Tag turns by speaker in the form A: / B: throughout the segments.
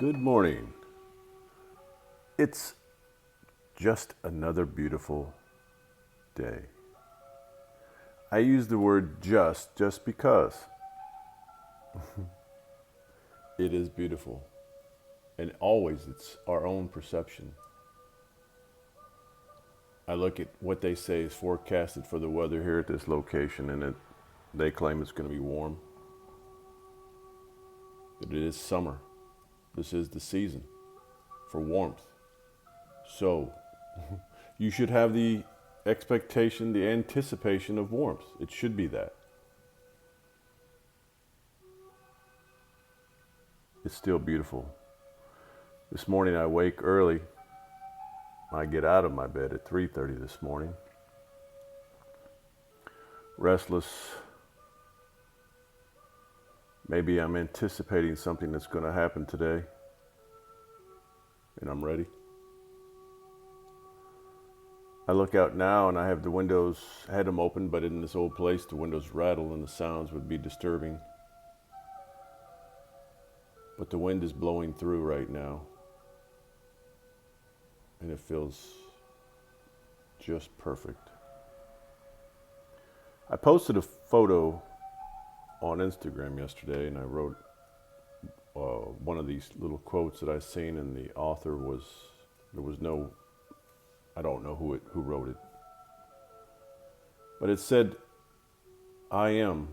A: Good morning. It's just another beautiful day. I use the word just because it is beautiful. And always it's our own perception. I look at what they say is forecasted for the weather here at this location, and they claim it's going to be warm. But it is summer. This is the season for warmth. So you should have the expectation, the anticipation of warmth. It should be that. It's still beautiful. This morning I wake early. I get out of my bed at 3:30 this morning. Restless. Maybe I'm anticipating something that's going to happen today, and I'm ready. I look out now and I have the windows, had them open, but in this old place the windows rattle and the sounds would be disturbing. But the wind is blowing through right now, and it feels just perfect. I posted a photo on Instagram yesterday, and I wrote one of these little quotes that I seen, and the author was, there was no, I don't know who wrote it, but it said, "I am"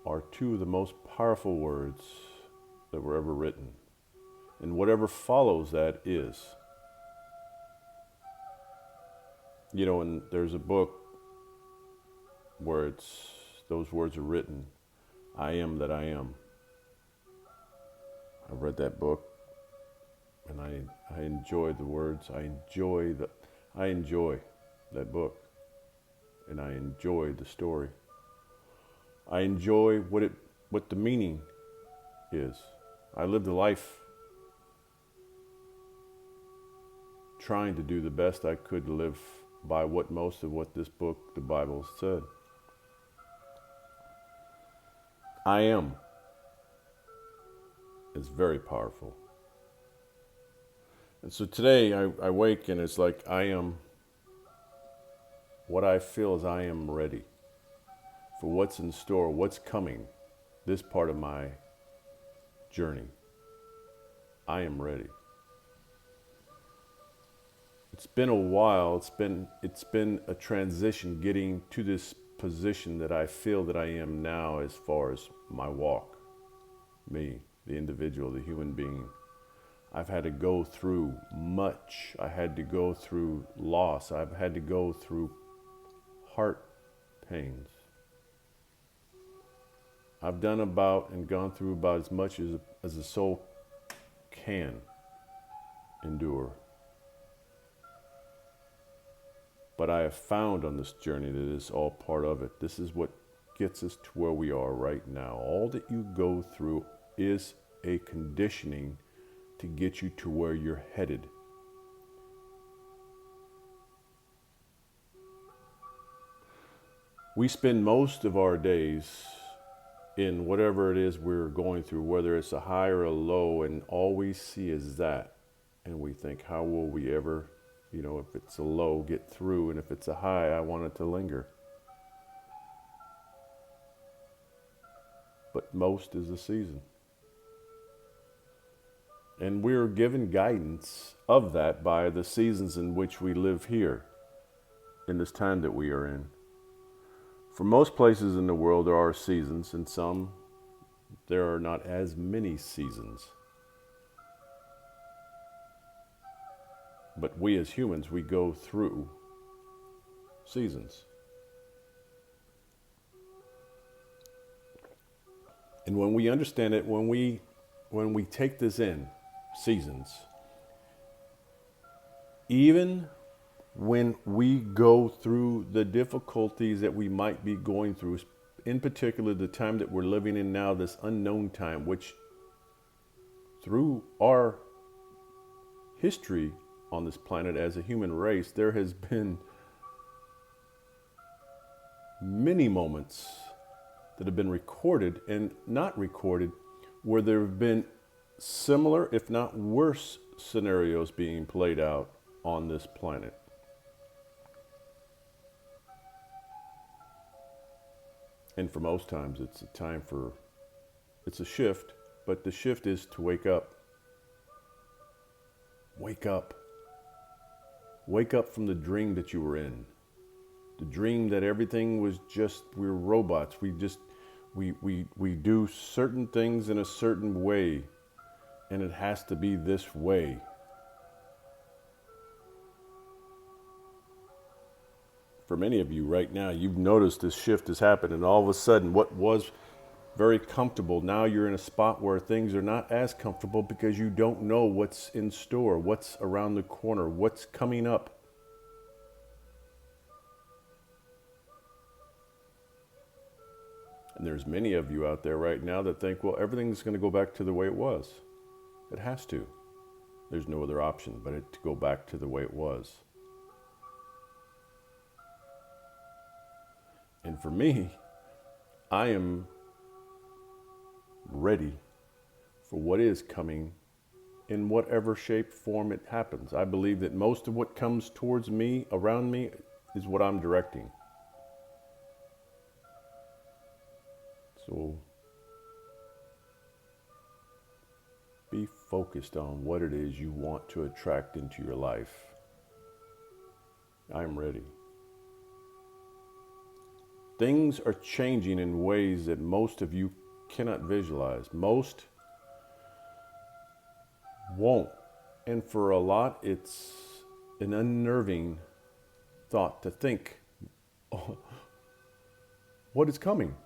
A: are two of the most powerful words that were ever written, and whatever follows that is. You know, and there's a book where those words are written, "I am that I am." I read that book, and I enjoy the words. I enjoy that book, and I enjoy the story. I enjoy what the meaning is. I lived a life trying to do the best I could to live by most of what this book, the Bible, said. I am is very powerful. And so today I wake and it's like what I feel is I am ready for what's in store, what's coming, this part of my journey. I am ready. It's been a while, it's been a transition getting to this position that I feel that I am now as far as my walk, me, the individual, the human being. I've had to go through much. I had to go through loss. I've had to go through heart pains. I've done about and gone through about as much as a soul can endure. But I have found on this journey that it's all part of it. This is what gets us to where we are right now. All that you go through is a conditioning to get you to where you're headed. We spend most of our days in whatever it is we're going through, whether it's a high or a low, and all we see is that. And we think, how will we ever, if it's a low, get through, and if it's a high, I want it to linger. But most is a season. And we're given guidance of that by the seasons in which we live here, in this time that we are in. For most places in the world, there are seasons, and some, there are not as many seasons. But we as humans, we go through seasons. And when we understand it, when we take this in, seasons, even when we go through the difficulties that we might be going through, in particular the time that we're living in now, this unknown time, which through our history on this planet as a human race, there has been many moments that have been recorded and not recorded where there have been similar, if not worse, scenarios being played out on this planet. And for most times, it's a shift, but the shift is to wake up. Wake up. Wake up from the dream that you were in. The dream that everything was just, we're robots. We do certain things in a certain way, and it has to be this way. For many of you right now, you've noticed this shift has happened, and all of a sudden, what was very comfortable, now you're in a spot where things are not as comfortable because you don't know what's in store, what's around the corner, what's coming up. And there's many of you out there right now that think, well, everything's going to go back to the way it was. It has to. There's no other option but it to go back to the way it was. And for me, I am ready for what is coming in whatever shape, form it happens. I believe that most of what comes towards me, around me, is what I'm directing. So be focused on what it is you want to attract into your life. I'm ready. Things are changing in ways that most of you cannot visualize. Most won't. And for a lot, it's an unnerving thought to think, oh, what is coming?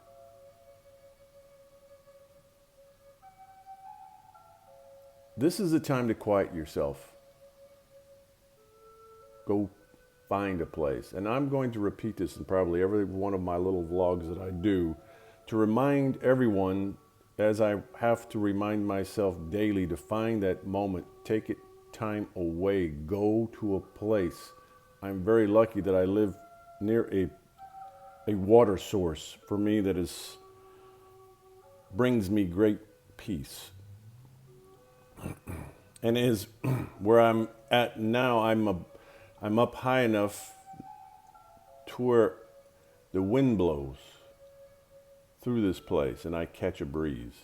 A: This is the time to quiet yourself. Go find a place. And I'm going to repeat this in probably every one of my little vlogs that I do to remind everyone, as I have to remind myself daily, to find that moment, take it time away, go to a place. I'm very lucky that I live near a water source for me that brings me great peace. And is where I'm at now, I'm up high enough to where the wind blows through this place and I catch a breeze.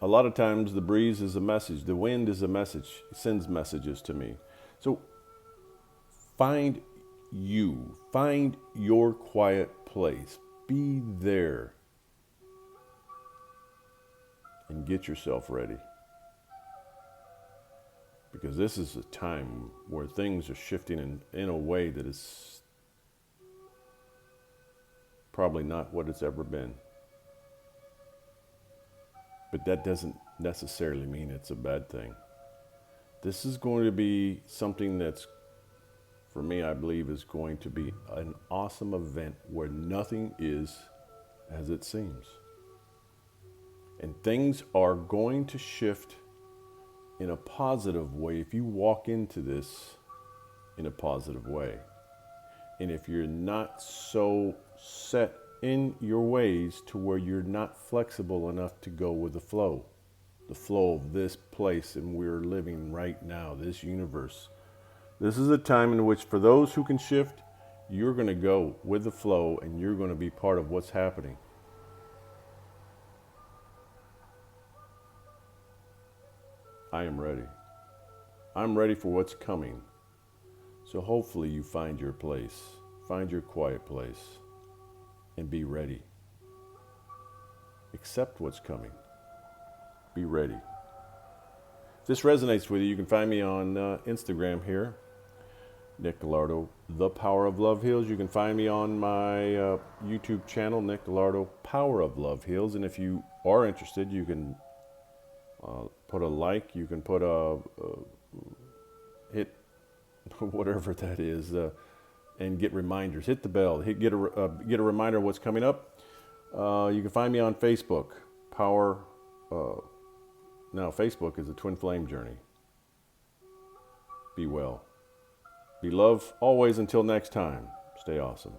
A: A lot of times the breeze is a message. The wind is a message. It sends messages to me. So find your quiet place. Be there and get yourself ready. Because this is a time where things are shifting in a way that is probably not what it's ever been. But that doesn't necessarily mean it's a bad thing. This is going to be something that's, for me, I believe, is going to be an awesome event where nothing is as it seems. And things are going to shift in a positive way if you walk into this in a positive way. And if you're not so set in your ways to where you're not flexible enough to go with the flow of this place and we're living right now, this universe. This is a time in which for those who can shift, you're going to go with the flow and you're going to be part of what's happening. I am ready. I'm ready for what's coming. So hopefully you find your place, find your quiet place, and be ready. Accept what's coming. Be ready. If this resonates with you, you can find me on Instagram here, Nick Gallardo, The Power of Love Heals. You can find me on my YouTube channel, Nick Gallardo, Power of Love Heals. And if you are interested, you can put a like, you can put hit whatever that is, and get reminders. Hit the bell. Get a reminder of what's coming up. You can find me on Facebook. Now Facebook is a Twin Flame Journey. Be well. Be love always. Until next time. Stay awesome.